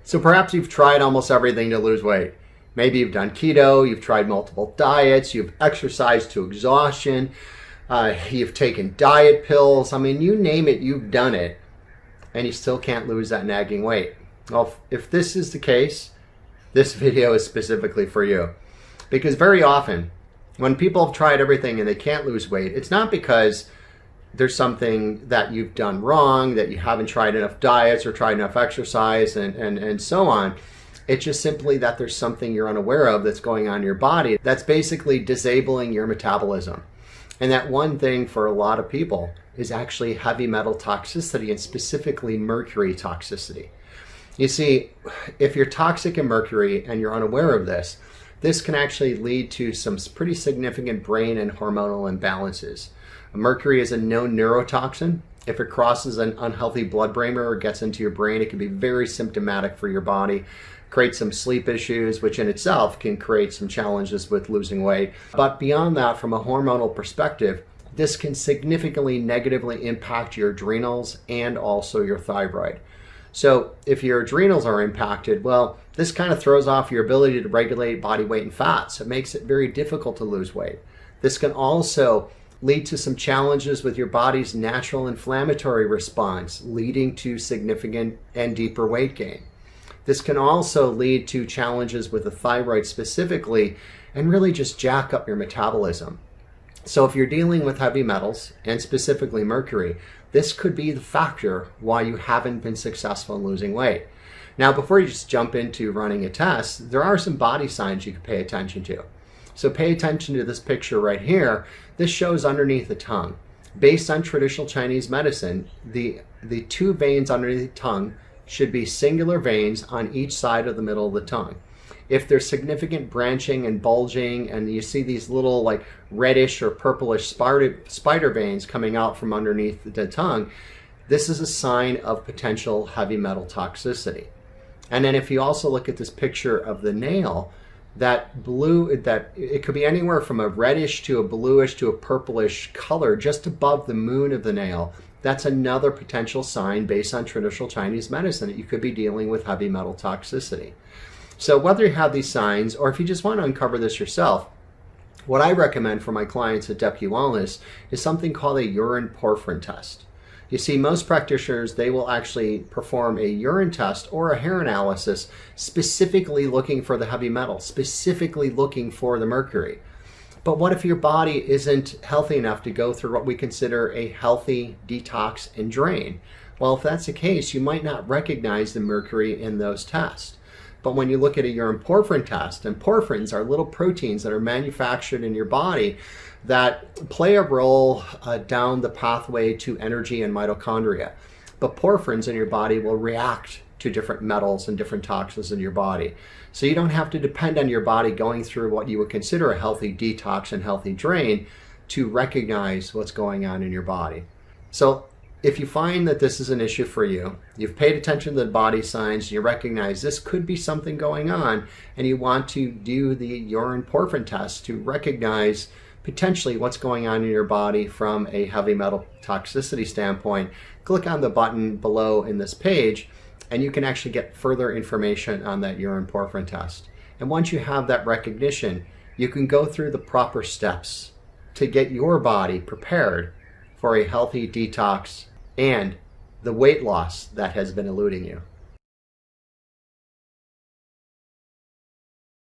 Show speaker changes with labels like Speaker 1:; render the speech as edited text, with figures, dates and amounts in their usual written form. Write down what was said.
Speaker 1: So perhaps you've tried almost everything to lose weight. Maybe you've done keto, you've tried multiple diets, you've exercised to exhaustion, you've taken diet pills. I mean, you name it, you've done it, and you still can't lose that nagging weight. Well, if this is the case, this video is specifically for you. Because very often, when people have tried everything and they can't lose weight, it's not because there's something that you've done wrong, that you haven't tried enough diets or tried enough exercise and so on. It's just simply that there's something you're unaware of that's going on in your body that's basically disabling your metabolism. And that one thing for a lot of people is actually heavy metal toxicity, and specifically mercury toxicity. You see, if you're toxic in mercury and you're unaware of this, this can actually lead to some pretty significant brain and hormonal imbalances. Mercury is a known neurotoxin. If it crosses an unhealthy blood-brain barrier or gets into your brain, it can be very symptomatic for your body, create some sleep issues, which in itself can create some challenges with losing weight. But beyond that, from a hormonal perspective, this can significantly negatively impact your adrenals and also your thyroid. So if your adrenals are impacted, well, this kind of throws off your ability to regulate body weight and fat. So it makes it very difficult to lose weight. This can also lead to some challenges with your body's natural inflammatory response, leading to significant and deeper weight gain. This can also lead to challenges with the thyroid specifically, and really just jack up your metabolism. So if you're dealing with heavy metals, and specifically mercury, this could be the factor why you haven't been successful in losing weight. Now, before you just jump into running a test, there are some body signs you can pay attention to. So pay attention to this picture right here. This shows underneath the tongue. Based on traditional Chinese medicine, the two veins underneath the tongue should be singular veins on each side of the middle of the tongue. If there's significant branching and bulging, and you see these little like reddish or purplish spider veins coming out from underneath the tongue, this is a sign of potential heavy metal toxicity. And then if you also look at this picture of the nail, that blue, that it could be anywhere from a reddish to a bluish to a purplish color just above the moon of the nail. That's another potential sign based on traditional Chinese medicine that you could be dealing with heavy metal toxicity. So whether you have these signs or if you just want to uncover this yourself, what I recommend for my clients at Depke Wellness is something called a urine porphyrin test. You see, most practitioners, they will actually perform a urine test or a hair analysis specifically looking for the heavy metal, specifically looking for the mercury. But what if your body isn't healthy enough to go through what we consider a healthy detox and drain? Well, if that's the case, you might not recognize the mercury in those tests. But when you look at a urine porphyrin test, and porphyrins are little proteins that are manufactured in your body that play a role down the pathway to energy and mitochondria. But porphyrins in your body will react to different metals and different toxins in your body. So you don't have to depend on your body going through what you would consider a healthy detox and healthy drain to recognize what's going on in your body. So if you find that this is an issue for you, you've paid attention to the body signs, you recognize this could be something going on, and you want to do the urine porphyrin test to recognize potentially what's going on in your body from a heavy metal toxicity standpoint, click on the button below in this page, and you can actually get further information on that urine porphyrin test. And once you have that recognition, you can go through the proper steps to get your body prepared for a healthy detox and the weight loss that has been eluding you.